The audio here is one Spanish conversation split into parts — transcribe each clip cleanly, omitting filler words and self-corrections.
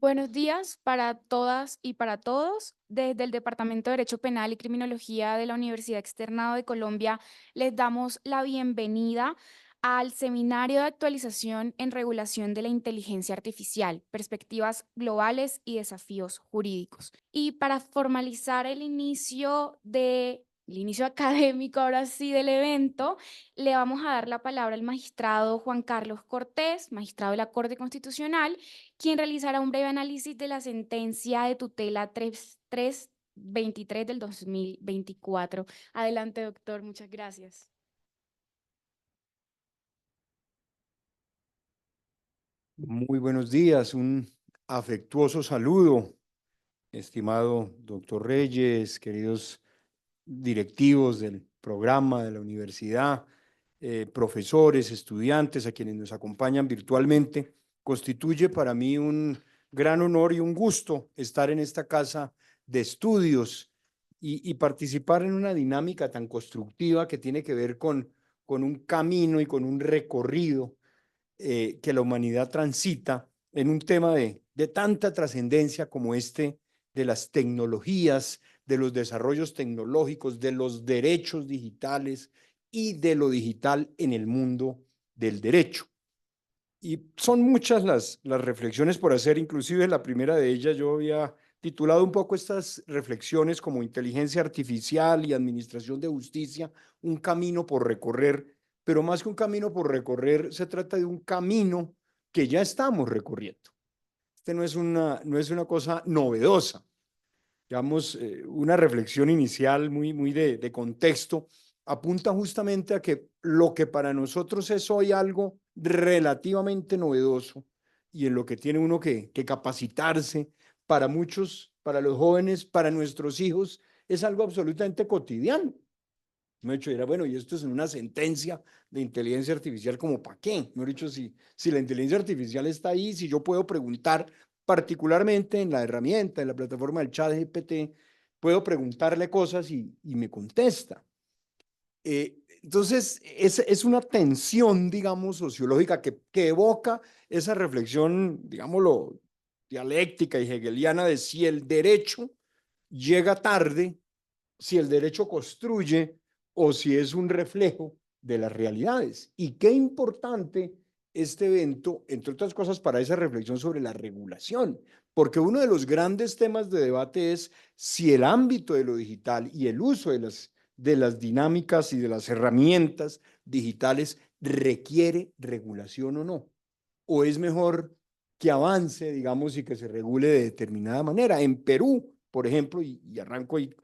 Buenos días para todas y para todos. Desde el Departamento de Derecho Penal y Criminología de la Universidad Externado de Colombia, les damos la bienvenida al Seminario de Actualización en Regulación de la Inteligencia Artificial, Perspectivas Globales y Desafíos Jurídicos. Y para formalizar el inicio académico, ahora sí, del evento, le vamos a dar la palabra al magistrado Juan Carlos Cortés, magistrado de la Corte Constitucional, quien realizará un breve análisis de la sentencia de tutela 3323 del 2024. Adelante, doctor, muchas gracias. Muy buenos días, un afectuoso saludo, estimado doctor Reyes, queridos directivos del programa de la universidad, profesores, estudiantes, a quienes nos acompañan virtualmente. Constituye para mí un gran honor y un gusto estar en esta casa de estudios y participar en una dinámica tan constructiva que tiene que ver con un camino y con un recorrido que la humanidad transita en un tema de tanta trascendencia como este de las tecnologías, de los desarrollos tecnológicos, de los derechos digitales y de lo digital en el mundo del derecho. Y son muchas las reflexiones por hacer, inclusive la primera de ellas yo había titulado un poco estas reflexiones como inteligencia artificial y administración de justicia, un camino por recorrer, pero más que un camino por recorrer, se trata de un camino que ya estamos recorriendo. Este no es una cosa novedosa. Digamos, una reflexión inicial muy de contexto apunta justamente a que lo que para nosotros es hoy algo relativamente novedoso y en lo que tiene uno que capacitarse, para muchos, para los jóvenes, para nuestros hijos, es algo absolutamente cotidiano. Me he dicho, era bueno, y esto es en una sentencia de inteligencia artificial, ¿como para qué? Me he dicho, si la inteligencia artificial está ahí, si yo puedo preguntar, particularmente en la herramienta, en la plataforma del chat GPT, puedo preguntarle cosas y me contesta. Entonces, es una tensión, digamos, sociológica que evoca esa reflexión, digámoslo, dialéctica y hegeliana de si el derecho llega tarde, si el derecho construye o si es un reflejo de las realidades. Y qué importante este evento, entre otras cosas, para esa reflexión sobre la regulación, porque uno de los grandes temas de debate es si el ámbito de lo digital y el uso de las dinámicas y de las herramientas digitales requiere regulación o no, o es mejor que avance, digamos, y que se regule de determinada manera. En Perú, por ejemplo, y arranco y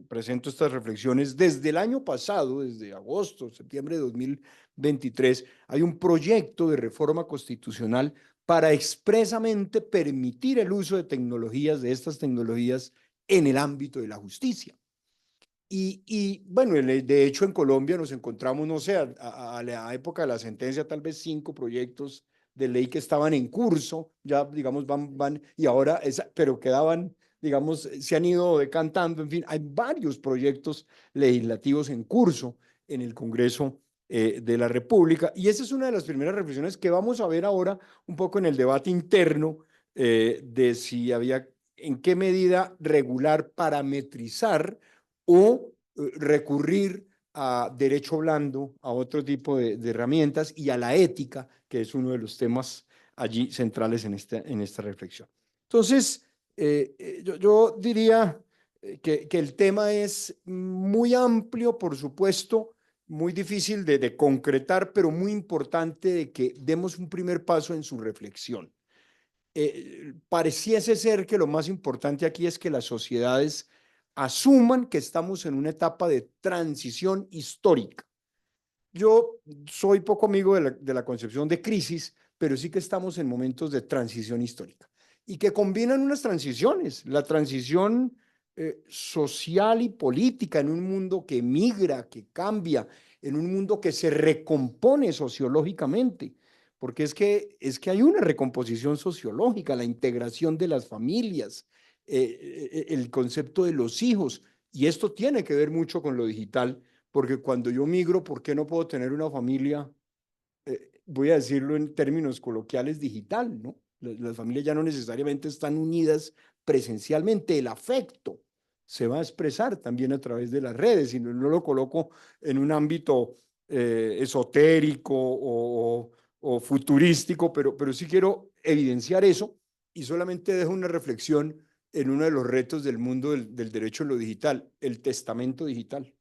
presento estas reflexiones, desde el año pasado, desde agosto, septiembre de 2023, hay un proyecto de reforma constitucional para expresamente permitir el uso de tecnologías, de estas tecnologías, en el ámbito de la justicia. Bueno, de hecho en Colombia nos encontramos, no sé, a la época de la sentencia, tal vez 5 proyectos de ley que estaban en curso, ya digamos van, y ahora, pero quedaban, digamos, se han ido decantando, en fin, hay varios proyectos legislativos en curso en el Congreso de la República, y esa es una de las primeras reflexiones que vamos a ver ahora un poco en el debate interno de si había, en qué medida regular, parametrizar o recurrir a derecho blando, a otro tipo de herramientas y a la ética, que es uno de los temas allí centrales en esta reflexión. Entonces, yo diría que el tema es muy amplio, por supuesto, muy difícil de concretar, pero muy importante de que demos un primer paso en su reflexión. Pareciese ser que lo más importante aquí es que las sociedades asuman que estamos en una etapa de transición histórica. Yo soy poco amigo de la concepción de crisis, pero sí que estamos en momentos de transición histórica y que combinan unas transiciones, la transición social y política en un mundo que migra, que cambia, en un mundo que se recompone sociológicamente, porque es que hay una recomposición sociológica, la integración de las familias, el concepto de los hijos, y esto tiene que ver mucho con lo digital, porque cuando yo migro, ¿por qué no puedo tener una familia, voy a decirlo en términos coloquiales, digital, ¿no? Las familias ya no necesariamente están unidas presencialmente. El afecto se va a expresar también a través de las redes, y no lo coloco en un ámbito esotérico o futurístico, pero sí quiero evidenciar eso, y solamente dejo una reflexión en uno de los retos del mundo del derecho en lo digital, el testamento digital.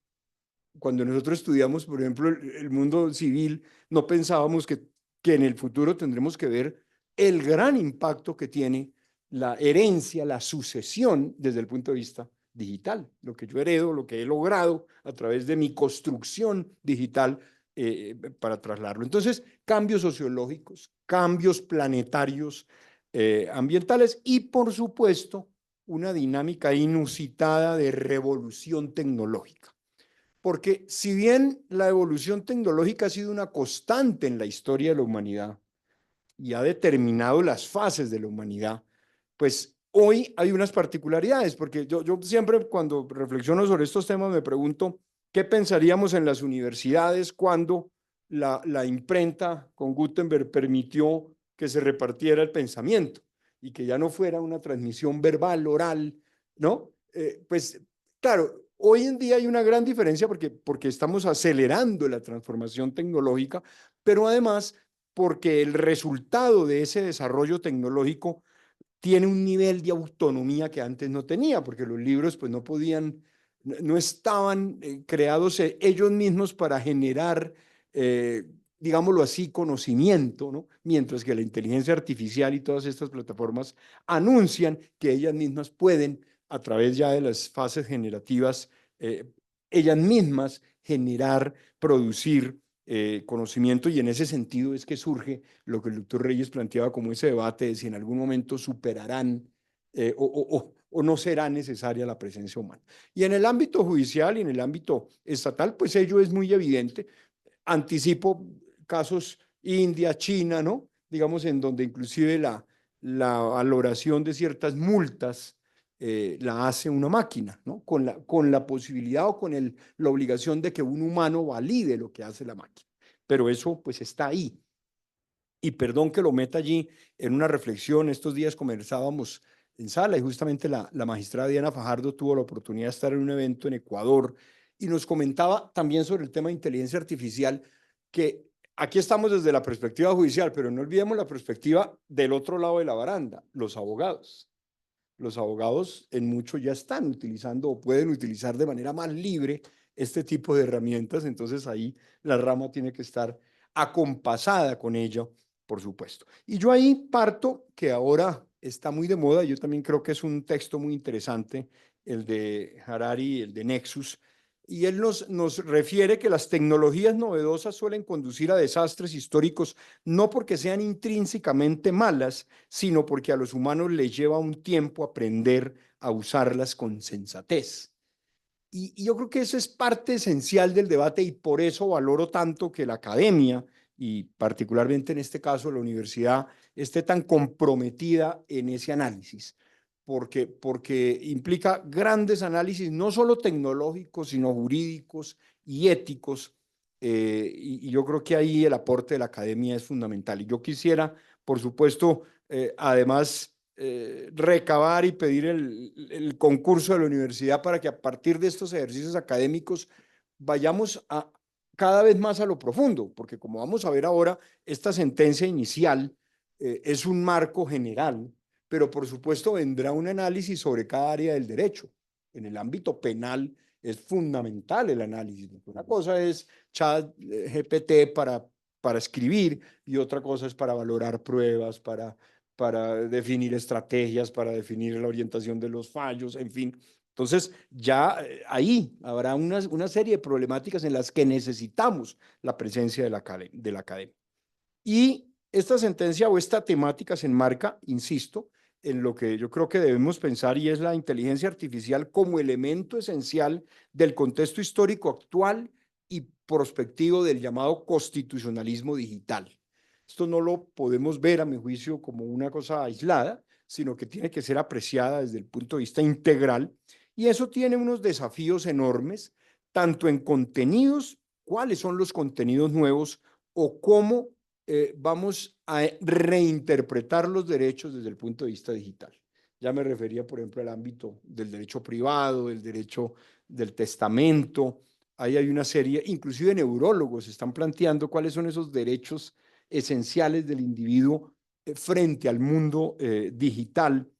Cuando nosotros estudiamos, por ejemplo, el mundo civil, no pensábamos que en el futuro tendremos que ver el gran impacto que tiene la herencia, la sucesión desde el punto de vista digital, lo que yo heredo, lo que he logrado a través de mi construcción digital para trasladarlo. Entonces, cambios sociológicos, cambios planetarios, ambientales y, por supuesto, una dinámica inusitada de revolución tecnológica. Porque si bien la evolución tecnológica ha sido una constante en la historia de la humanidad y ha determinado las fases de la humanidad, pues hoy hay unas particularidades, porque yo siempre cuando reflexiono sobre estos temas me pregunto qué pensaríamos en las universidades cuando la imprenta con Gutenberg permitió que se repartiera el pensamiento y que ya no fuera una transmisión verbal, oral, ¿no? Pues claro, hoy en día hay una gran diferencia porque estamos acelerando la transformación tecnológica, pero además porque el resultado de ese desarrollo tecnológico tiene un nivel de autonomía que antes no tenía, porque los libros pues no podían, no estaban creados ellos mismos para generar, digámoslo así, conocimiento, ¿no? Mientras que la inteligencia artificial y todas estas plataformas anuncian que ellas mismas pueden, a través ya de las fases generativas, ellas mismas generar, producir conocimiento, y en ese sentido es que surge lo que el doctor Reyes planteaba como ese debate de si en algún momento superarán o no será necesaria la presencia humana. Y en el ámbito judicial y en el ámbito estatal, pues ello es muy evidente. Anticipo casos India, China, ¿no? Digamos, en donde inclusive la valoración de ciertas multas la hace una máquina, ¿no? Con la posibilidad o con la obligación de que un humano valide lo que hace la máquina. Pero eso pues está ahí. Y perdón que lo meta allí en una reflexión, estos días conversábamos en sala y justamente la magistrada Diana Fajardo tuvo la oportunidad de estar en un evento en Ecuador y nos comentaba también sobre el tema de inteligencia artificial, que aquí estamos desde la perspectiva judicial, pero no olvidemos la perspectiva del otro lado de la baranda, los abogados. Los abogados en mucho ya están utilizando o pueden utilizar de manera más libre este tipo de herramientas, entonces ahí la rama tiene que estar acompasada con ello, por supuesto. Y yo ahí parto que ahora está muy de moda, yo también creo que es un texto muy interesante, el de Harari, el de Nexus, y él nos refiere que las tecnologías novedosas suelen conducir a desastres históricos, no porque sean intrínsecamente malas, sino porque a los humanos les lleva un tiempo aprender a usarlas con sensatez. Y yo creo que eso es parte esencial del debate, y por eso valoro tanto que la academia, y particularmente en este caso la universidad, esté tan comprometida en ese análisis, porque implica grandes análisis, no solo tecnológicos, sino jurídicos y éticos, y yo creo que ahí el aporte de la academia es fundamental. Y yo quisiera, por supuesto, además recabar y pedir el concurso de la universidad para que a partir de estos ejercicios académicos vayamos cada vez más a lo profundo, porque como vamos a ver ahora, esta sentencia inicial es un marco general, pero por supuesto vendrá un análisis sobre cada área del derecho. En el ámbito penal es fundamental el análisis. Una cosa es chat GPT para escribir, y otra cosa es para valorar pruebas, para definir estrategias, para definir la orientación de los fallos, en fin. Entonces, ya ahí habrá una serie de problemáticas en las que necesitamos la presencia de la academia. Y esta sentencia o esta temática se enmarca, insisto, en lo que yo creo que debemos pensar, y es la inteligencia artificial como elemento esencial del contexto histórico actual y prospectivo del llamado constitucionalismo digital. Esto no lo podemos ver, a mi juicio, como una cosa aislada, sino que tiene que ser apreciada desde el punto de vista integral, y eso tiene unos desafíos enormes, tanto en contenidos, cuáles son los contenidos nuevos o cómo vamos a reinterpretar los derechos desde el punto de vista digital. Ya me refería, por ejemplo, al ámbito del derecho privado, del derecho del testamento. Ahí hay una serie, inclusive neurólogos están planteando cuáles son esos derechos esenciales del individuo frente al mundo digital,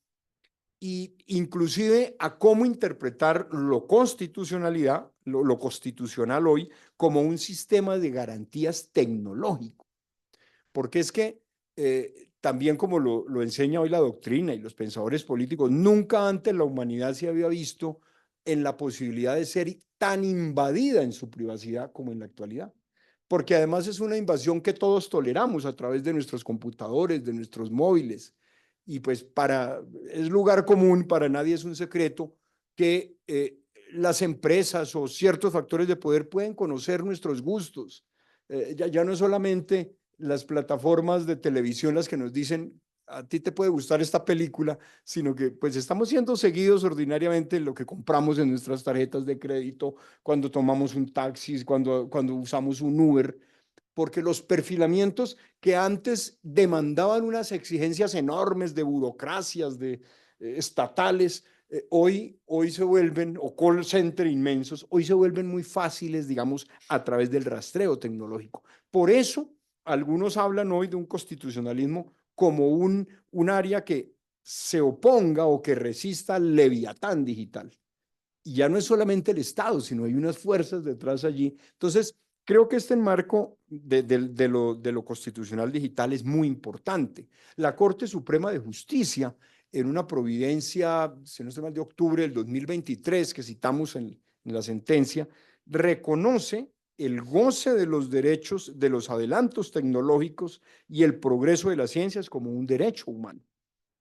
y inclusive a cómo interpretar lo constitucional hoy como un sistema de garantías tecnológico. Porque es que también como lo enseña hoy la doctrina y los pensadores políticos, nunca antes la humanidad se había visto en la posibilidad de ser tan invadida en su privacidad como en la actualidad. Porque además es una invasión que todos toleramos a través de nuestros computadores, de nuestros móviles. Y pues es lugar común, para nadie es un secreto que las empresas o ciertos factores de poder pueden conocer nuestros gustos. Ya no es solamente las plataformas de televisión las que nos dicen a ti te puede gustar esta película, sino que pues estamos siendo seguidos ordinariamente en lo que compramos en nuestras tarjetas de crédito, cuando tomamos un taxi, cuando usamos un Uber, porque los perfilamientos que antes demandaban unas exigencias enormes de burocracias, de estatales, hoy se vuelven, o call center inmensos, hoy se vuelven muy fáciles, digamos, a través del rastreo tecnológico. Por eso, algunos hablan hoy de un constitucionalismo como un área que se oponga o que resista al leviatán digital. Y ya no es solamente el Estado, sino hay unas fuerzas detrás allí. Entonces, creo que este marco de lo constitucional digital es muy importante. La Corte Suprema de Justicia, en una providencia, si no estoy mal, de octubre del 2023, que citamos en la sentencia, reconoce el goce de los derechos, de los adelantos tecnológicos y el progreso de las ciencias como un derecho humano.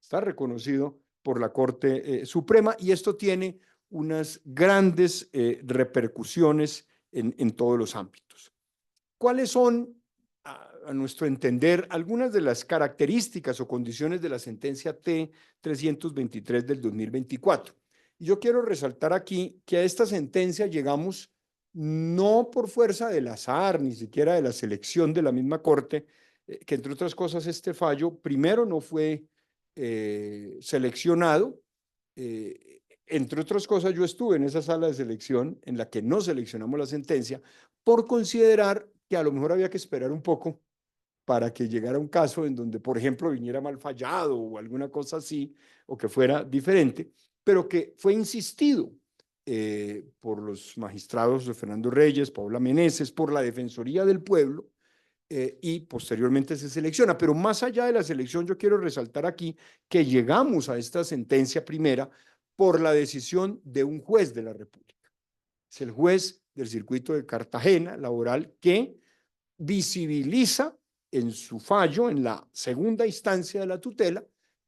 Está reconocido por la Corte Suprema, y esto tiene unas grandes repercusiones en todos los ámbitos. ¿Cuáles son, a nuestro entender, algunas de las características o condiciones de la sentencia T-323 del 2024? Y yo quiero resaltar aquí que a esta sentencia llegamos no por fuerza del azar, ni siquiera de la selección de la misma Corte, que entre otras cosas este fallo primero no fue seleccionado. Entre otras cosas, yo estuve en esa sala de selección en la que no seleccionamos la sentencia por considerar que a lo mejor había que esperar un poco para que llegara un caso en donde, por ejemplo, viniera mal fallado o alguna cosa así, o que fuera diferente, pero que fue insistido por los magistrados de Fernando Reyes, Paula Meneses, por la Defensoría del Pueblo, y posteriormente se selecciona. Pero más allá de la selección, yo quiero resaltar aquí que llegamos a esta sentencia primera por la decisión de un juez de la República. Es el juez del circuito de Cartagena laboral que visibiliza en su fallo, en la segunda instancia de la tutela,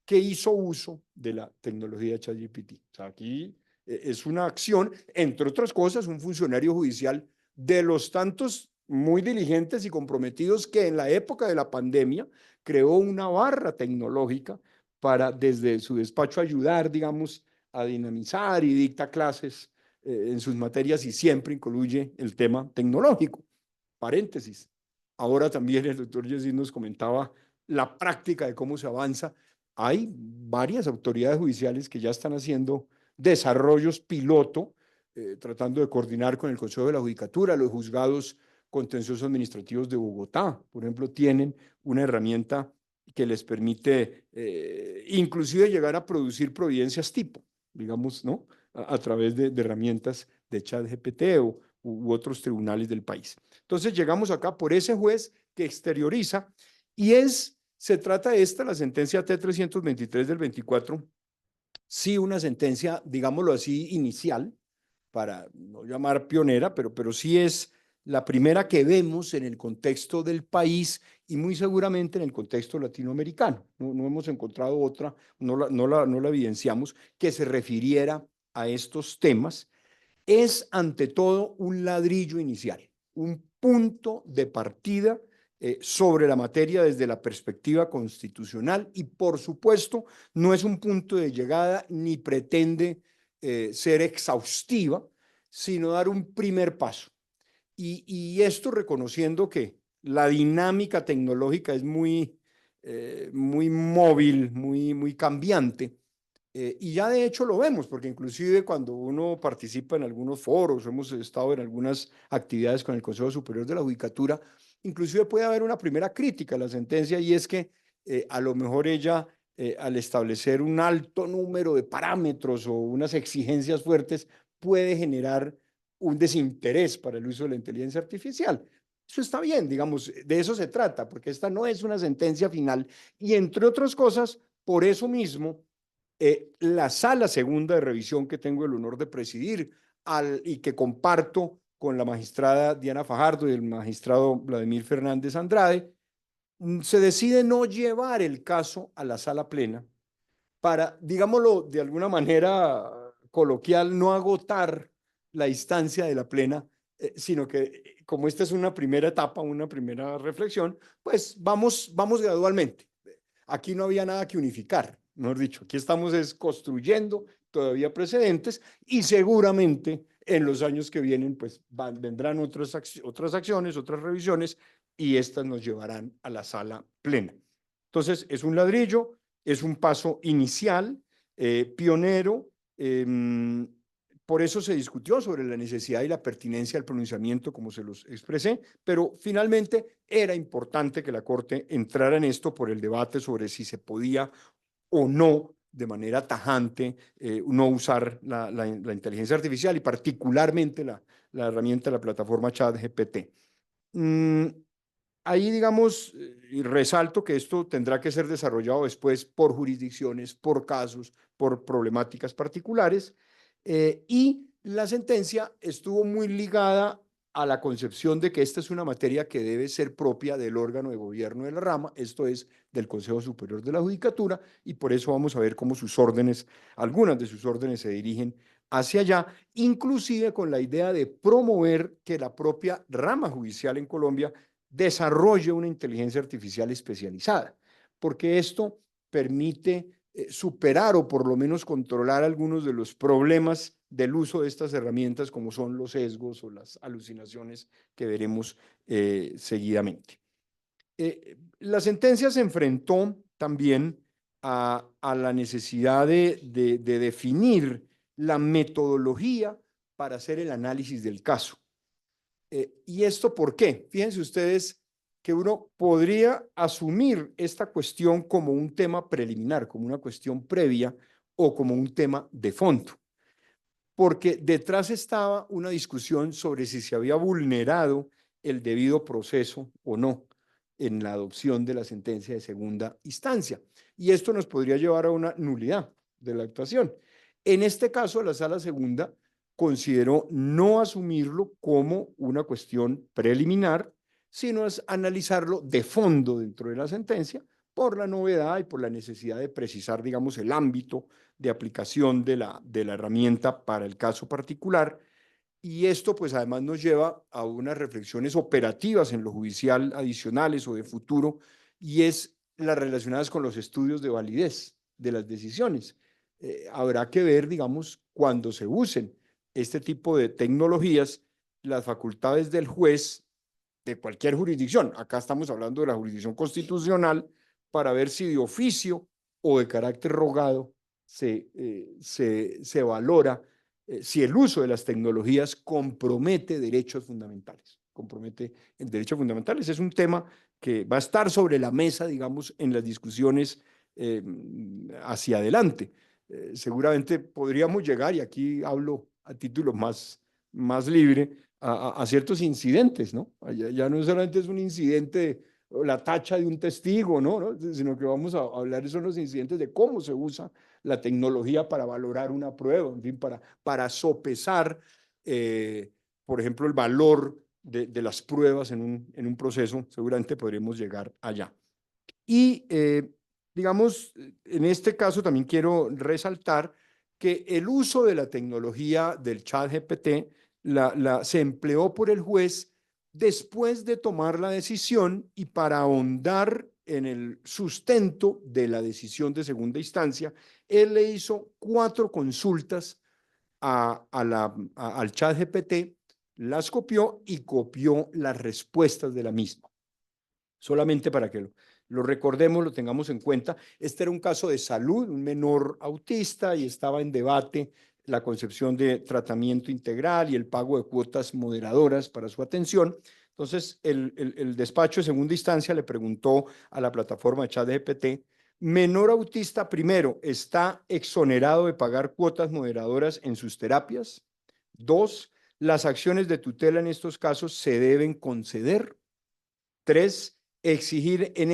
que hizo uso de la tecnología ChatGPT. O sea, aquí es una acción, entre otras cosas, un funcionario judicial de los tantos muy diligentes y comprometidos que en la época de la pandemia creó una barra tecnológica para desde su despacho ayudar, digamos, a dinamizar, y dicta clases en sus materias y siempre incluye el tema tecnológico. Paréntesis. Ahora también el doctor Yesid nos comentaba la práctica de cómo se avanza. Hay varias autoridades judiciales que ya están haciendo desarrollos piloto, tratando de coordinar con el Consejo de la Judicatura. Los juzgados contenciosos administrativos de Bogotá, por ejemplo, tienen una herramienta que les permite inclusive llegar a producir providencias tipo, digamos, ¿no? A través de herramientas de ChatGPT u otros tribunales del país. Entonces llegamos acá por ese juez que exterioriza, y se trata de la sentencia T-323 del 24, sí, una sentencia, digámoslo así, inicial, para no llamar pionera, pero sí es la primera que vemos en el contexto del país y muy seguramente en el contexto latinoamericano. No hemos encontrado otra, no la evidenciamos, que se refiriera a estos temas. Es ante todo un ladrillo inicial, un punto de partida sobre la materia desde la perspectiva constitucional, y por supuesto no es un punto de llegada ni pretende ser exhaustiva, sino dar un primer paso. Y esto reconociendo que la dinámica tecnológica es muy móvil, muy cambiante. Y ya de hecho lo vemos, porque inclusive cuando uno participa en algunos foros, hemos estado en algunas actividades con el Consejo Superior de la Judicatura, inclusive puede haber una primera crítica a la sentencia y es que a lo mejor ella, al establecer un alto número de parámetros o unas exigencias fuertes, puede generar un desinterés para el uso de la inteligencia artificial. Eso está bien, digamos, de eso se trata, porque esta no es una sentencia final y entre otras cosas, por eso mismo la sala segunda de revisión que tengo el honor de presidir y que comparto con la magistrada Diana Fajardo y el magistrado Vladimir Fernández Andrade, se decide no llevar el caso a la sala plena para, digámoslo de alguna manera coloquial, no agotar la instancia de la plena, sino que como esta es una primera etapa, una primera reflexión, pues vamos gradualmente. Aquí no había nada que unificar, mejor dicho, aquí estamos es construyendo todavía precedentes y seguramente en los años que vienen pues vendrán otras acciones, otras revisiones y estas nos llevarán a la sala plena. Entonces es un ladrillo, es un paso inicial, pionero, por eso se discutió sobre la necesidad y la pertinencia del pronunciamiento, como se los expresé, pero finalmente era importante que la Corte entrara en esto por el debate sobre si se podía o no de manera tajante no usar la inteligencia artificial y particularmente la herramienta de la plataforma ChatGPT. Ahí, digamos, y resalto que esto tendrá que ser desarrollado después por jurisdicciones, por casos, por problemáticas particulares, y la sentencia estuvo muy ligada a la concepción de que esta es una materia que debe ser propia del órgano de gobierno de la rama, esto es, del Consejo Superior de la Judicatura, y por eso vamos a ver cómo sus órdenes, algunas de sus órdenes se dirigen hacia allá, inclusive con la idea de promover que la propia rama judicial en Colombia desarrolle una inteligencia artificial especializada, porque esto permite superar o por lo menos controlar algunos de los problemas del uso de estas herramientas, como son los sesgos o las alucinaciones que veremos seguidamente. La sentencia se enfrentó también a la necesidad de definir la metodología para hacer el análisis del caso. ¿Y esto por qué? Fíjense ustedes que uno podría asumir esta cuestión como un tema preliminar, como una cuestión previa o como un tema de fondo, porque detrás estaba una discusión sobre si se había vulnerado el debido proceso o no en la adopción de la sentencia de segunda instancia. Y esto nos podría llevar a una nulidad de la actuación. En este caso, la sala segunda consideró no asumirlo como una cuestión preliminar, sino es analizarlo de fondo dentro de la sentencia por la novedad y por la necesidad de precisar, digamos, el ámbito de aplicación de la herramienta para el caso particular. Y esto, pues, además nos lleva a unas reflexiones operativas en lo judicial adicionales o de futuro, y es las relacionadas con los estudios de validez de las decisiones. Habrá que ver, digamos, cuando se usen este tipo de tecnologías, las facultades del juez de cualquier jurisdicción. Acá estamos hablando de la jurisdicción constitucional para ver si de oficio o de carácter rogado se valora si el uso de las tecnologías compromete derechos fundamentales. Compromete el derecho fundamentales. Es un tema que va a estar sobre la mesa, digamos, en las discusiones hacia adelante. Seguramente podríamos llegar, y aquí hablo a título más libre, a ciertos incidentes, ¿no? Ya no solamente es un incidente, la tacha de un testigo, ¿no? Sino que vamos a hablar de los incidentes de cómo se usa la tecnología para valorar una prueba, en fin, para sopesar, por ejemplo, el valor de las pruebas en un proceso, seguramente podremos llegar allá. Y, digamos, en este caso también quiero resaltar que el uso de la tecnología del ChatGPT se empleó por el juez después de tomar la decisión y para ahondar en el sustento de la decisión de segunda instancia, él le hizo 4 consultas al ChatGPT, las copió y copió las respuestas de la misma. solamente para que lo recordemos, lo tengamos en cuenta. Este era un caso de salud, un menor autista, y estaba en debate la concepción de tratamiento integral y el pago de cuotas moderadoras para su atención. Entonces, el despacho de segunda instancia le preguntó a la plataforma de ChatGPT: menor autista, primero, ¿está exonerado de pagar cuotas moderadoras en sus terapias? Dos, ¿las acciones de tutela en estos casos se deben conceder? Tres, exigir en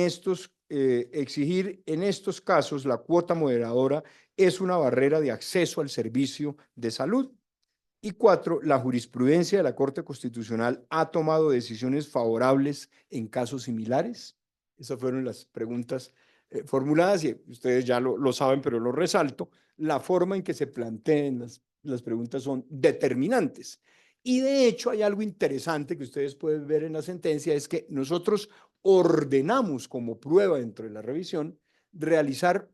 estos casos la cuota moderadora es una barrera de acceso al servicio de salud. Y cuatro, la jurisprudencia de la Corte Constitucional ha tomado decisiones favorables en casos similares. Esas fueron las preguntas formuladas, y ustedes ya lo saben, pero lo resalto. La forma en que se planteen las preguntas son determinantes. Y de hecho hay algo interesante que ustedes pueden ver en la sentencia: es que nosotros ordenamos como prueba dentro de la revisión realizar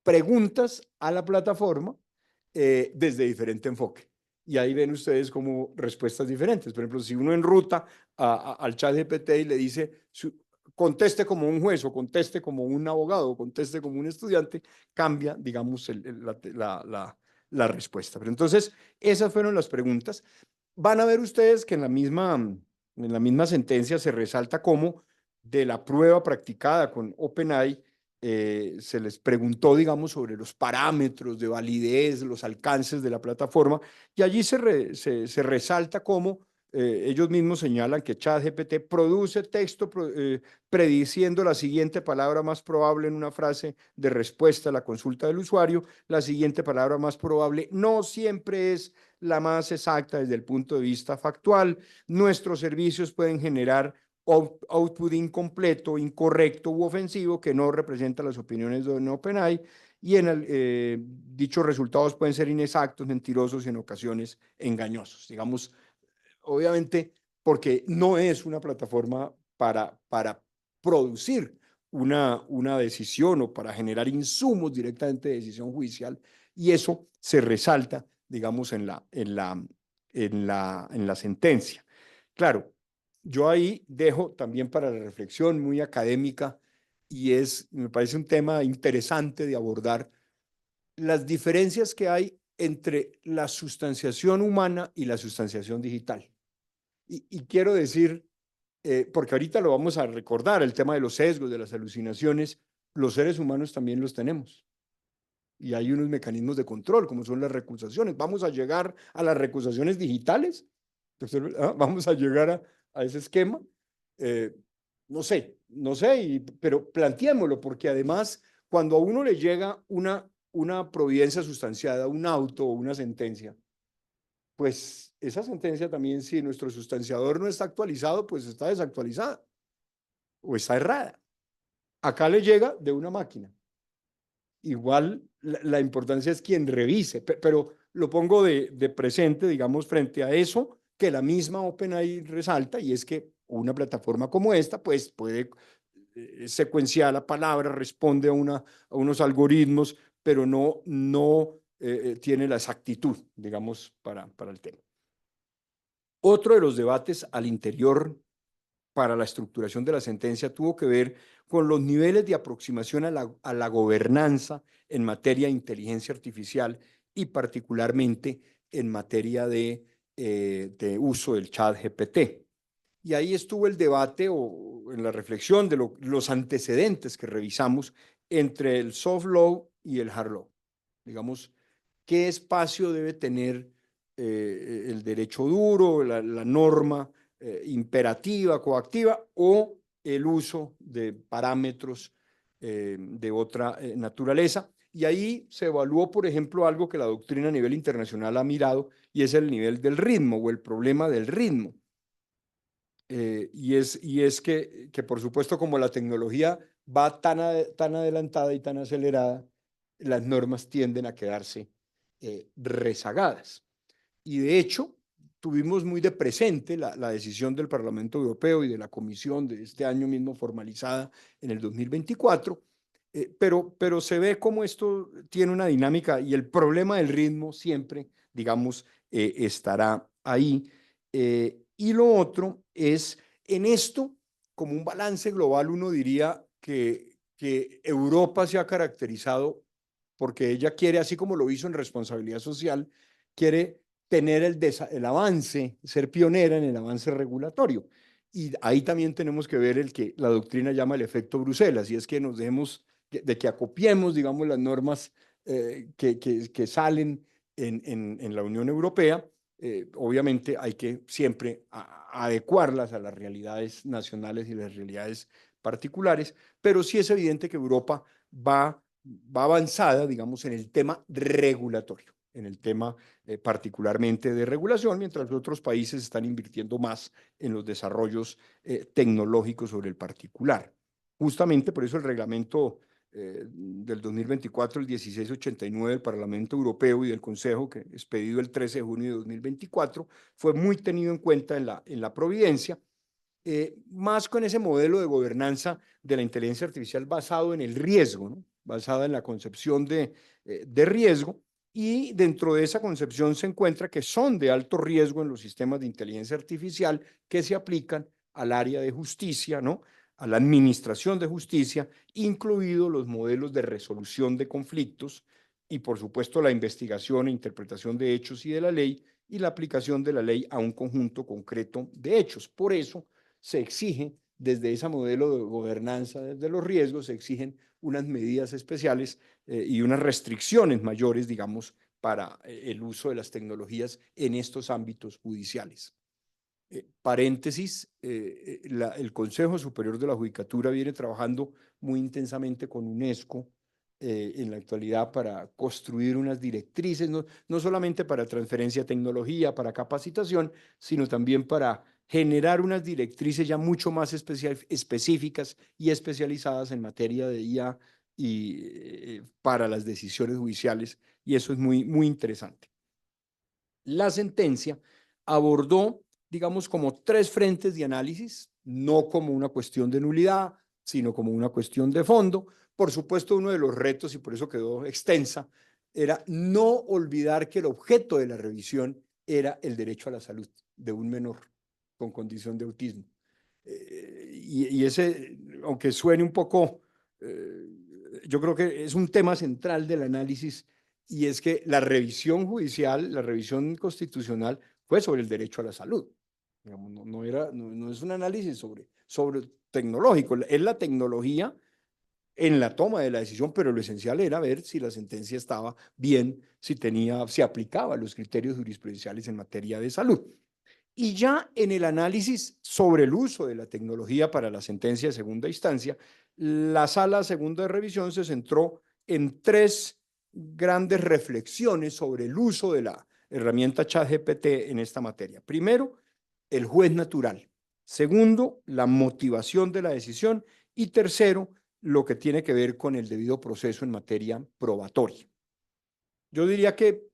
preguntas a la plataforma desde diferente enfoque. Y ahí ven ustedes como respuestas diferentes. Por ejemplo, si uno enruta al chat GPT y le dice, conteste como un juez, o conteste como un abogado, o conteste como un estudiante, cambia, digamos, la respuesta. Pero entonces, esas fueron las preguntas. Van a ver ustedes que en la misma sentencia se resalta cómo de la prueba practicada con OpenAI se les preguntó, digamos, sobre los parámetros de validez, los alcances de la plataforma, y allí se resalta cómo ellos mismos señalan que ChatGPT produce texto prediciendo la siguiente palabra más probable en una frase de respuesta a la consulta del usuario. La siguiente palabra más probable no siempre es la más exacta desde el punto de vista factual. Nuestros servicios pueden generar output incompleto, incorrecto u ofensivo que no representa las opiniones de OpenAI, y dichos resultados pueden ser inexactos, mentirosos y en ocasiones engañosos. Digamos, obviamente, porque no es una plataforma para producir una decisión o para generar insumos directamente de decisión judicial, y eso se resalta, digamos, en la sentencia. Claro, yo ahí dejo también para la reflexión muy académica, y me parece un tema interesante de abordar las diferencias que hay entre la sustanciación humana y la sustanciación digital. Y quiero decir, porque ahorita lo vamos a recordar, el tema de los sesgos, de las alucinaciones, los seres humanos también los tenemos. Y hay unos mecanismos de control, como son las recusaciones. ¿Vamos a llegar a las recusaciones digitales? ¿Vamos a llegar a ese esquema? Eh, no sé, pero planteémoslo, porque además, cuando a uno le llega una providencia sustanciada, un auto o una sentencia, pues esa sentencia también, si nuestro sustanciador no está actualizado, pues está desactualizada o está errada. Acá le llega de una máquina. Igual la importancia es quien revise, pero lo pongo de presente, digamos, frente a eso que la misma OpenAI resalta, y es que una plataforma como esta, pues puede secuenciar la palabra, responde a unos algoritmos, pero no tiene la exactitud, digamos, para el tema. Otro de los debates al interior para la estructuración de la sentencia tuvo que ver con los niveles de aproximación a la gobernanza en materia de inteligencia artificial, y particularmente en materia de uso del chat GPT. Y ahí estuvo el debate, o en la reflexión de los antecedentes que revisamos entre el soft law y el hard law. Digamos, qué espacio debe tener el derecho duro, la norma imperativa, coactiva, o el uso de parámetros de otra naturaleza. Y ahí se evaluó, por ejemplo, algo que la doctrina a nivel internacional ha mirado, y es el nivel del ritmo o el problema del ritmo. Y es que, por supuesto, como la tecnología va tan adelantada y tan acelerada, las normas tienden a quedarse rezagadas. Y de hecho, tuvimos muy de presente la decisión del Parlamento Europeo y de la Comisión de este año mismo, formalizada en el 2024, pero se ve cómo esto tiene una dinámica, y el problema del ritmo siempre, digamos, estará ahí. Y lo otro es, en esto, como un balance global, uno diría que Europa se ha caracterizado porque ella quiere, así como lo hizo en responsabilidad social, quiere tener el avance, ser pionera en el avance regulatorio. Y ahí también tenemos que ver el que la doctrina llama el efecto Bruselas, y es que nos dejemos, de que acopiemos, digamos, las normas que salen en la Unión Europea. Obviamente hay que siempre adecuarlas a las realidades nacionales y las realidades particulares, pero sí es evidente que Europa va avanzada, digamos, en el tema regulatorio, en el tema particularmente de regulación, mientras otros países están invirtiendo más en los desarrollos tecnológicos sobre el particular. Justamente por eso el reglamento del 2024, el 1689 del Parlamento Europeo y del Consejo, que es pedido el 13 de junio de 2024, fue muy tenido en cuenta en la providencia, más con ese modelo de gobernanza de la inteligencia artificial basado en el riesgo, ¿no? Basada en la concepción de riesgo, y dentro de esa concepción se encuentra que son de alto riesgo en los sistemas de inteligencia artificial que se aplican al área de justicia, ¿no? A la administración de justicia, incluidos los modelos de resolución de conflictos y, por supuesto, la investigación e interpretación de hechos y de la ley, y la aplicación de la ley a un conjunto concreto de hechos. Por eso se exige desde ese modelo de gobernanza de los riesgos, se exigen unas medidas especiales y unas restricciones mayores, digamos, para el uso de las tecnologías en estos ámbitos judiciales. Paréntesis, el Consejo Superior de la Judicatura viene trabajando muy intensamente con UNESCO en la actualidad para construir unas directrices, no solamente para transferencia de tecnología, para capacitación, sino también para generar unas directrices ya mucho más específicas y especializadas en materia de IA y para las decisiones judiciales, y eso es muy interesante. La sentencia abordó, digamos, como tres frentes de análisis, no como una cuestión de nulidad, sino como una cuestión de fondo. Por supuesto, uno de los retos, y por eso quedó extensa, era no olvidar que el objeto de la revisión era el derecho a la salud de un menor con condición de autismo. Y ese, aunque suene un poco, yo creo que es un tema central del análisis, y es que la revisión judicial, la revisión constitucional fue sobre el derecho a la salud. Digamos, no es un análisis sobre tecnológico, es la tecnología en la toma de la decisión, pero lo esencial era ver si la sentencia estaba bien, si aplicaba los criterios jurisprudenciales en materia de salud. Y ya en el análisis sobre el uso de la tecnología para la sentencia de segunda instancia, la sala segunda de revisión se centró en tres grandes reflexiones sobre el uso de la herramienta ChatGPT en esta materia. Primero, el juez natural. Segundo, la motivación de la decisión. Y tercero, lo que tiene que ver con el debido proceso en materia probatoria. Yo diría que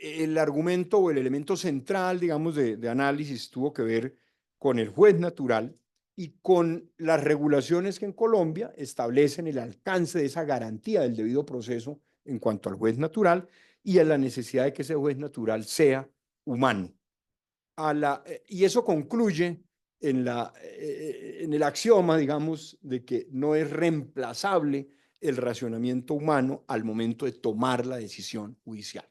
el argumento o el elemento central, digamos, de análisis tuvo que ver con el juez natural y con las regulaciones que en Colombia establecen el alcance de esa garantía del debido proceso en cuanto al juez natural y a la necesidad de que ese juez natural sea humano. Y eso concluye en el axioma, digamos, de que no es reemplazable el racionamiento humano al momento de tomar la decisión judicial.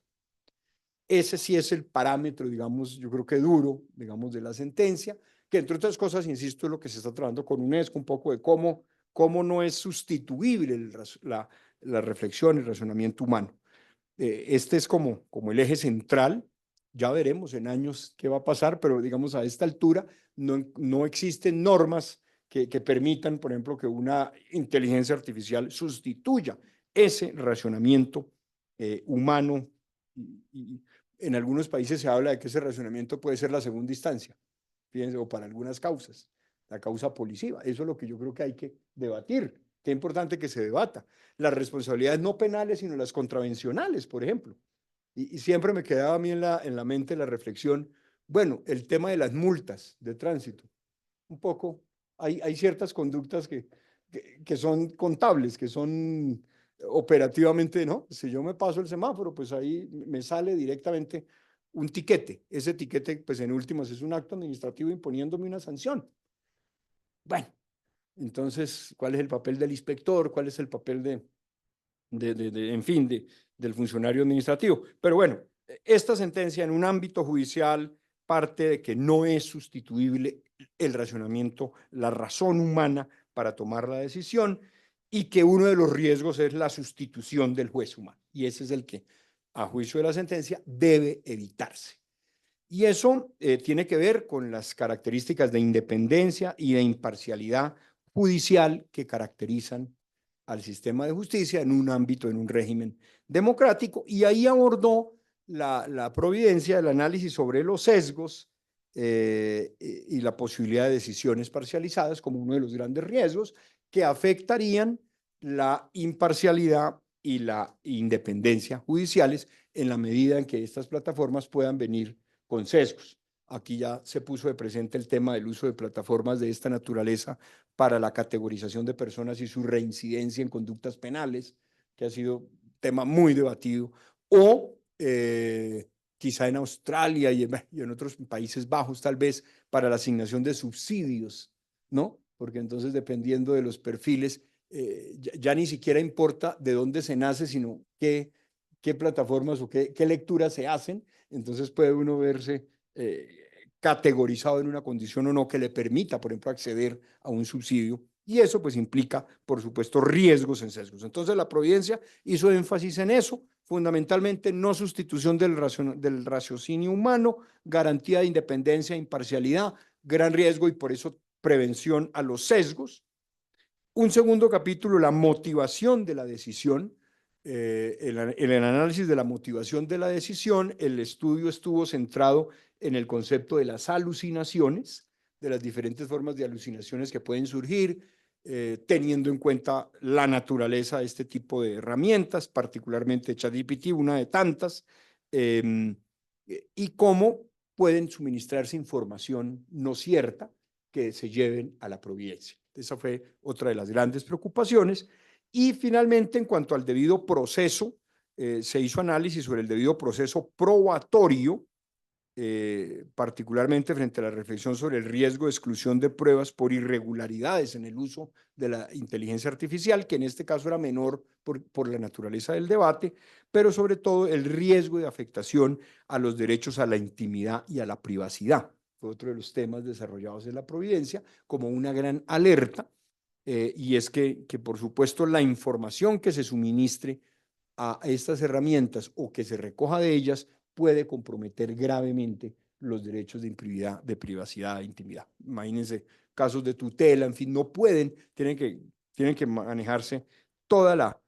Ese sí es el parámetro, digamos, yo creo que duro, digamos, de la sentencia, que entre otras cosas, insisto, es lo que se está trabajando con UNESCO, un poco de cómo no es sustituible la reflexión y el razonamiento humano. Este es como el eje central. Ya veremos en años qué va a pasar, pero digamos a esta altura no existen normas que permitan, por ejemplo, que una inteligencia artificial sustituya ese racionamiento humano. Y en algunos países se habla de que ese racionamiento puede ser la segunda instancia, fíjense, o para algunas causas, la causa policiva. Eso es lo que yo creo que hay que debatir. Qué importante que se debata. Las responsabilidades no penales, sino las contravencionales, por ejemplo. Y siempre me quedaba a mí en la mente la reflexión, bueno, el tema de las multas de tránsito. Un poco, hay ciertas conductas que son contables, que son operativamente, ¿no? Si yo me paso el semáforo, pues ahí me sale directamente un tiquete. Ese tiquete, pues en últimas, es un acto administrativo imponiéndome una sanción. Bueno, Entonces, ¿cuál es el papel del inspector? ¿Cuál es el papel en fin, del funcionario administrativo? Pero bueno, esta sentencia en un ámbito judicial parte de que no es sustituible el razonamiento, la razón humana para tomar la decisión, y que uno de los riesgos es la sustitución del juez humano. Y ese es el que, a juicio de la sentencia, debe evitarse. Y eso tiene que ver con las características de independencia y de imparcialidad judicial que caracterizan al sistema de justicia en un ámbito, en un régimen democrático. Y ahí abordó la providencia, el análisis sobre los sesgos y la posibilidad de decisiones parcializadas como uno de los grandes riesgos que afectarían la imparcialidad y la independencia judiciales en la medida en que estas plataformas puedan venir con sesgos. Aquí ya se puso de presente el tema del uso de plataformas de esta naturaleza para la categorización de personas y su reincidencia en conductas penales, que ha sido tema muy debatido, o quizá en Australia y en otros Países Bajos tal vez para la asignación de subsidios, ¿no? Porque entonces dependiendo de los perfiles, ya ni siquiera importa de dónde se nace, sino qué plataformas o qué lecturas se hacen. Entonces puede uno verse categorizado en una condición o no que le permita, por ejemplo, acceder a un subsidio. Y eso pues implica, por supuesto, riesgos en sesgos. Entonces la Providencia hizo énfasis en eso, fundamentalmente no sustitución del raciocinio humano, garantía de independencia e imparcialidad, gran riesgo y por eso prevención a los sesgos. Un segundo capítulo, la motivación de la decisión, el análisis de la motivación de la decisión. El estudio estuvo centrado en el concepto de las alucinaciones, de las diferentes formas de alucinaciones que pueden surgir, teniendo en cuenta la naturaleza de este tipo de herramientas, particularmente ChatGPT, una de tantas, y cómo pueden suministrarse información no cierta que se lleven a la providencia. Esa fue otra de las grandes preocupaciones. Y finalmente, en cuanto al debido proceso, se hizo análisis sobre el debido proceso probatorio, particularmente frente a la reflexión sobre el riesgo de exclusión de pruebas por irregularidades en el uso de la inteligencia artificial, que en este caso era menor por la naturaleza del debate, pero sobre todo el riesgo de afectación a los derechos a la intimidad y a la privacidad. Fue otro de los temas desarrollados en la Providencia como una gran alerta, y es que por supuesto la información que se suministre a estas herramientas o que se recoja de ellas puede comprometer gravemente los derechos de privacidad e intimidad. Imagínense casos de tutela, en fin, no pueden, tienen que manejarse toda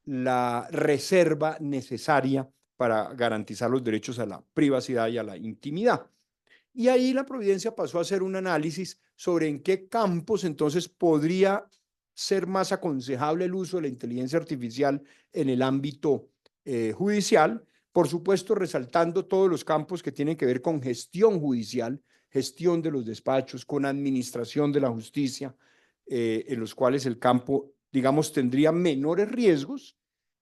la reserva necesaria para garantizar los derechos a la privacidad y a la intimidad. Y ahí la Providencia pasó a hacer un análisis sobre en qué campos entonces podría ser más aconsejable el uso de la inteligencia artificial en el ámbito judicial, por supuesto resaltando todos los campos que tienen que ver con gestión judicial, gestión de los despachos, con administración de la justicia, en los cuales el campo, digamos, tendría menores riesgos,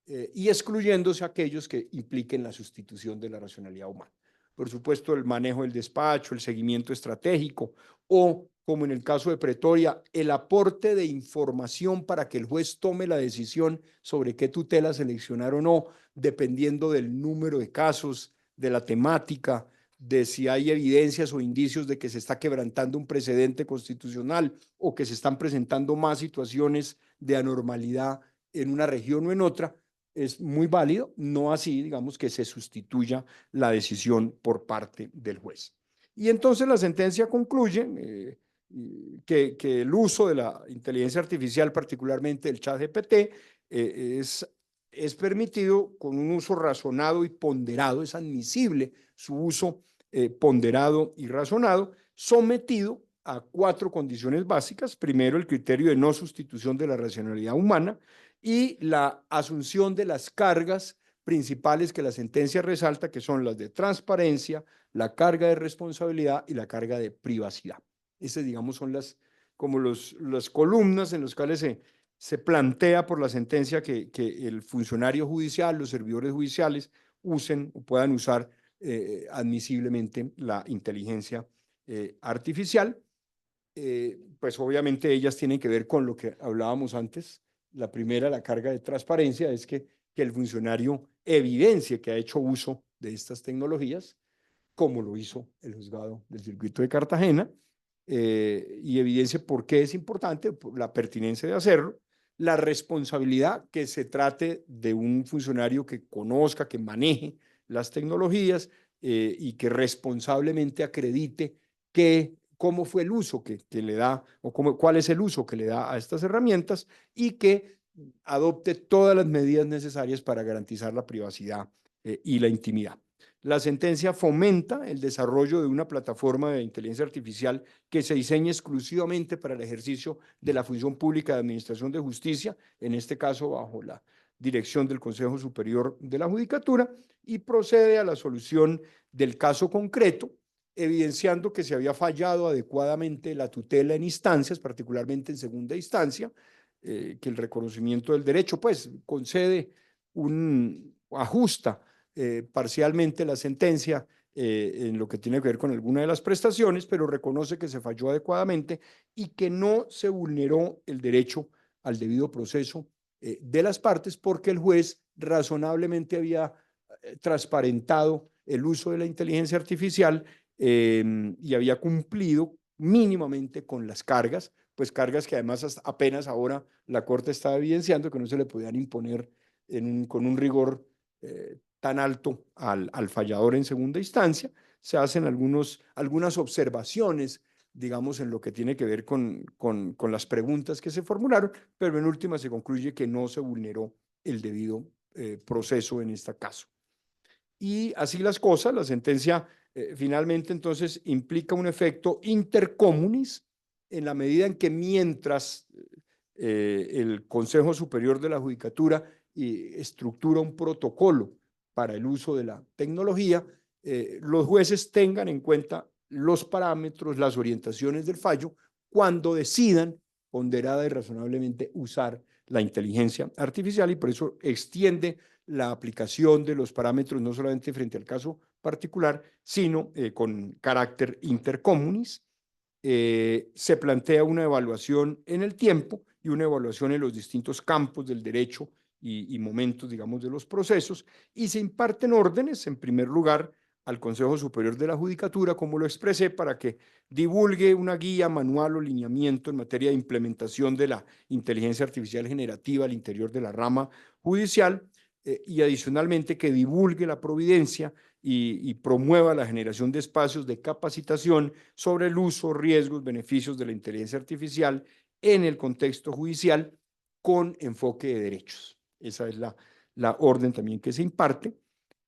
y excluyéndose aquellos que impliquen la sustitución de la racionalidad humana. Por supuesto, el manejo del despacho, el seguimiento estratégico o, como en el caso de Pretoria, el aporte de información para que el juez tome la decisión sobre qué tutela seleccionar o no, dependiendo del número de casos, de la temática, de si hay evidencias o indicios de que se está quebrantando un precedente constitucional o que se están presentando más situaciones de anormalidad en una región o en otra. Es muy válido, no así, digamos, que se sustituya la decisión por parte del juez. Y entonces la sentencia concluye que el uso de la inteligencia artificial, particularmente el ChatGPT, es permitido con un uso razonado y ponderado, es admisible su uso ponderado y razonado, sometido a 4 condiciones básicas. Primero, el criterio de no sustitución de la racionalidad humana y la asunción de las cargas principales que la sentencia resalta, que son las de transparencia, la carga de responsabilidad y la carga de privacidad. Esas, digamos, son como las columnas en las cuales se plantea por la sentencia que el funcionario judicial, los servidores judiciales usen o puedan usar admisiblemente la inteligencia artificial. pues obviamente ellas tienen que ver con lo que hablábamos antes. La primera, la carga de transparencia, es que el funcionario evidencie que ha hecho uso de estas tecnologías, como lo hizo el juzgado del circuito de Cartagena, y evidencie por qué es importante, por la pertinencia de hacerlo, la responsabilidad, que se trate de un funcionario que conozca, que maneje las tecnologías, y que responsablemente acredite cómo fue el uso que le da, o cuál es el uso que le da a estas herramientas, y que adopte todas las medidas necesarias para garantizar la privacidad y la intimidad. La sentencia fomenta el desarrollo de una plataforma de inteligencia artificial que se diseñe exclusivamente para el ejercicio de la función pública de administración de justicia, en este caso bajo la dirección del Consejo Superior de la Judicatura, y procede a la solución del caso concreto, evidenciando que se había fallado adecuadamente la tutela en instancias, particularmente en segunda instancia, que el reconocimiento del derecho, pues, concede ajusta parcialmente la sentencia en lo que tiene que ver con alguna de las prestaciones, pero reconoce que se falló adecuadamente y que no se vulneró el derecho al debido proceso de las partes, porque el juez razonablemente había transparentado el uso de la inteligencia artificial y había cumplido mínimamente con las cargas, pues cargas que además apenas ahora la Corte estaba evidenciando que no se le podían imponer con un rigor tan alto al fallador en segunda instancia. Se hacen algunas observaciones, digamos, en lo que tiene que ver con las preguntas que se formularon, pero en última se concluye que no se vulneró el debido proceso en este caso. Y así las cosas, la sentencia finalmente entonces implica un efecto intercomunis, en la medida en que mientras el Consejo Superior de la Judicatura estructura un protocolo para el uso de la tecnología, los jueces tengan en cuenta los parámetros, las orientaciones del fallo, cuando decidan ponderada y razonablemente usar la inteligencia artificial, y por eso extiende la aplicación de los parámetros no solamente frente al caso particular, sino con carácter intercomunis. Se plantea una evaluación en el tiempo y una evaluación en los distintos campos del derecho y momentos, digamos, de los procesos, y se imparten órdenes, en primer lugar, al Consejo Superior de la Judicatura, como lo expresé, para que divulgue una guía, manual o lineamiento en materia de implementación de la inteligencia artificial generativa al interior de la rama judicial, y adicionalmente que divulgue la providencia y promueva la generación de espacios de capacitación sobre el uso, riesgos, beneficios de la inteligencia artificial en el contexto judicial con enfoque de derechos. Esa es la orden también que se imparte.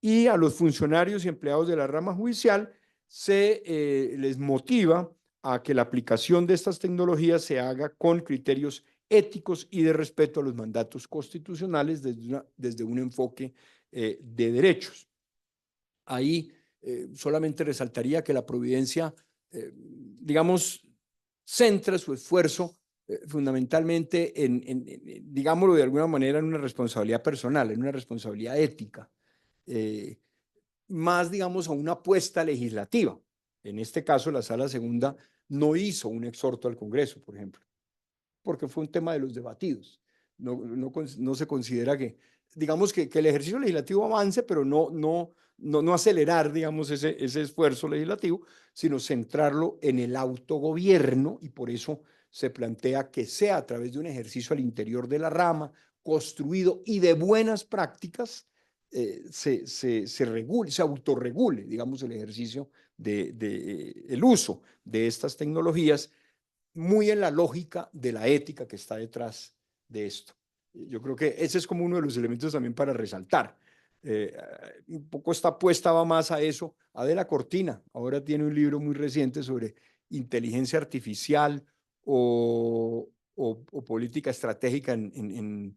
Y a los funcionarios y empleados de la rama judicial se les motiva a que la aplicación de estas tecnologías se haga con criterios éticos y de respeto a los mandatos constitucionales desde un enfoque de derechos. Ahí solamente resaltaría que la providencia, digamos, centra su esfuerzo fundamentalmente digámoslo de alguna manera, en una responsabilidad personal, en una responsabilidad ética, eh, más, digamos, a una apuesta legislativa. En este caso, la Sala Segunda no hizo un exhorto al Congreso, por ejemplo, porque fue un tema de los debatidos. No se considera que, digamos, que el ejercicio legislativo avance, pero no acelerar, digamos, ese esfuerzo legislativo, sino centrarlo en el autogobierno, y por eso se plantea que sea a través de un ejercicio al interior de la rama, construido y de buenas prácticas, se regule, se autorregule, digamos, el ejercicio el uso de estas tecnologías, muy en la lógica de la ética que está detrás de esto. Yo creo que ese es como uno de los elementos también para resaltar. Un poco esta apuesta va más a eso. Adela Cortina ahora tiene un libro muy reciente sobre inteligencia artificial o política estratégica en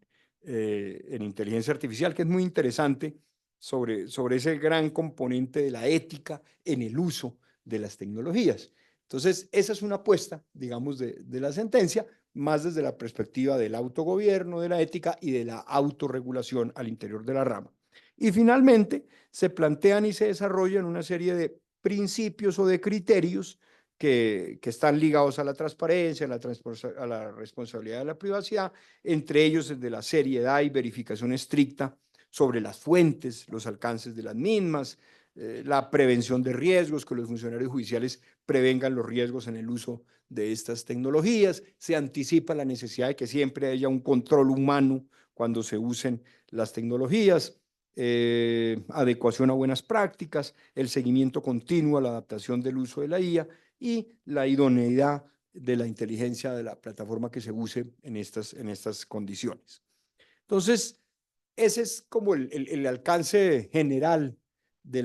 inteligencia artificial, que es muy interesante sobre ese gran componente de la ética en el uso de las tecnologías. Entonces, esa es una apuesta, digamos, de la sentencia, más desde la perspectiva del autogobierno, de la ética y de la autorregulación al interior de la rama. Y finalmente, se plantean y se desarrollan una serie de principios o de criterios que están ligados a la transparencia, a la responsabilidad de la privacidad, entre ellos el de la seriedad y verificación estricta sobre las fuentes, los alcances de las mismas, la prevención de riesgos, que los funcionarios judiciales prevengan los riesgos en el uso de estas tecnologías, se anticipa la necesidad de que siempre haya un control humano cuando se usen las tecnologías, adecuación a buenas prácticas, el seguimiento continuo a la adaptación del uso de la IA y la idoneidad de la inteligencia de la plataforma que se use en estas condiciones. Entonces, ese es como el alcance general de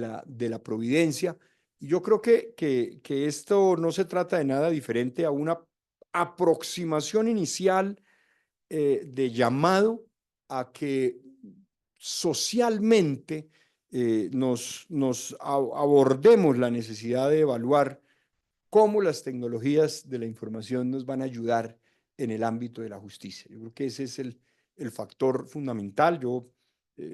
la providencia. Y yo creo que esto no se trata de nada diferente a una aproximación inicial de llamado a que socialmente nos abordemos la necesidad de evaluar cómo las tecnologías de la información nos van a ayudar en el ámbito de la justicia. Yo creo que ese es el factor fundamental. Yo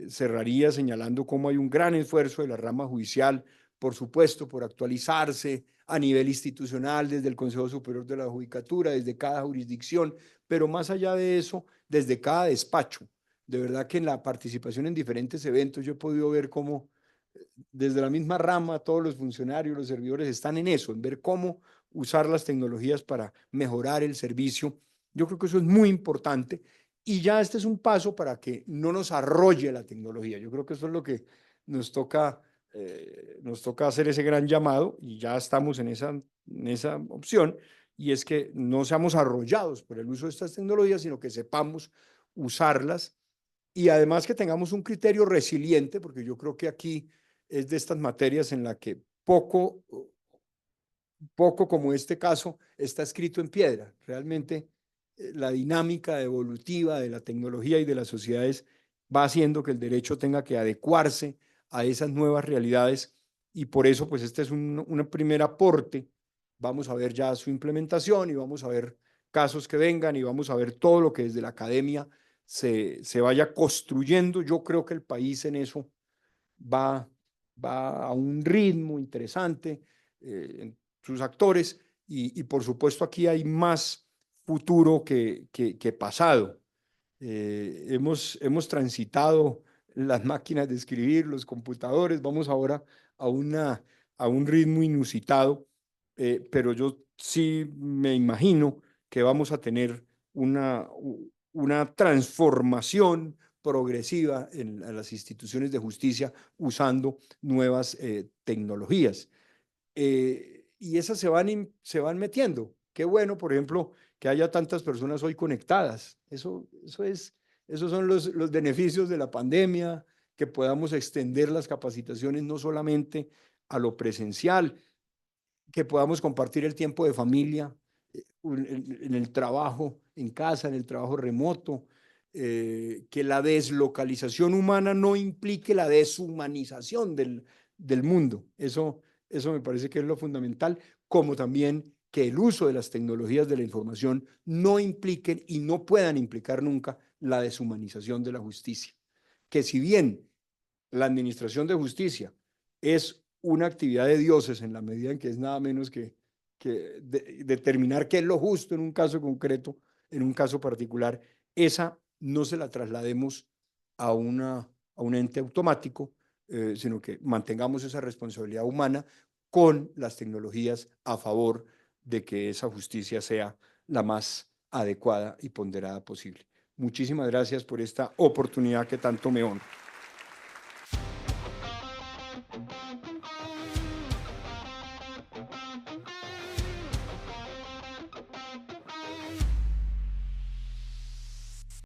cerraría señalando cómo hay un gran esfuerzo de la rama judicial, por supuesto, por actualizarse a nivel institucional, desde el Consejo Superior de la Judicatura, desde cada jurisdicción, pero más allá de eso, desde cada despacho. De verdad que en la participación en diferentes eventos yo he podido ver cómo desde la misma rama, todos los funcionarios, los servidores están en eso, en ver cómo usar las tecnologías para mejorar el servicio. Yo creo que eso es muy importante y ya este es un paso para que no nos arrolle la tecnología. Yo creo que eso es lo que nos toca hacer ese gran llamado y ya estamos en esa opción y es que no seamos arrollados por el uso de estas tecnologías, sino que sepamos usarlas y además que tengamos un criterio resiliente, porque yo creo que aquí es de estas materias en la que poco como este caso está escrito en piedra. Realmente la dinámica evolutiva de la tecnología y de las sociedades va haciendo que el derecho tenga que adecuarse a esas nuevas realidades y por eso pues este es un primer aporte. Vamos a ver ya su implementación y vamos a ver casos que vengan y vamos a ver todo lo que desde la academia se vaya construyendo. Yo creo que el país en eso va, va a un ritmo interesante en sus actores y por supuesto aquí hay más futuro que pasado. Hemos transitado las máquinas de escribir, los computadores, vamos ahora a, a un ritmo inusitado, pero yo sí me imagino que vamos a tener una transformación progresiva en las instituciones de justicia usando nuevas tecnologías. Y esas se van metiendo. Qué bueno, por ejemplo, que haya tantas personas hoy conectadas. Esos son los beneficios de la pandemia, que podamos extender las capacitaciones no solamente a lo presencial, que podamos compartir el tiempo de familia en el trabajo, en casa, en el trabajo remoto, que la deslocalización humana no implique la deshumanización del mundo. Eso me parece que es lo fundamental, como también que el uso de las tecnologías de la información no impliquen y no puedan implicar nunca la deshumanización de la justicia. Que si bien la administración de justicia es una actividad de dioses en la medida en que es nada menos que determinar qué es lo justo en un caso concreto, en un caso particular, esa no se la traslademos a un ente automático, sino que mantengamos esa responsabilidad humana con las tecnologías a favor de que esa justicia sea la más adecuada y ponderada posible. Muchísimas gracias por esta oportunidad que tanto me honra.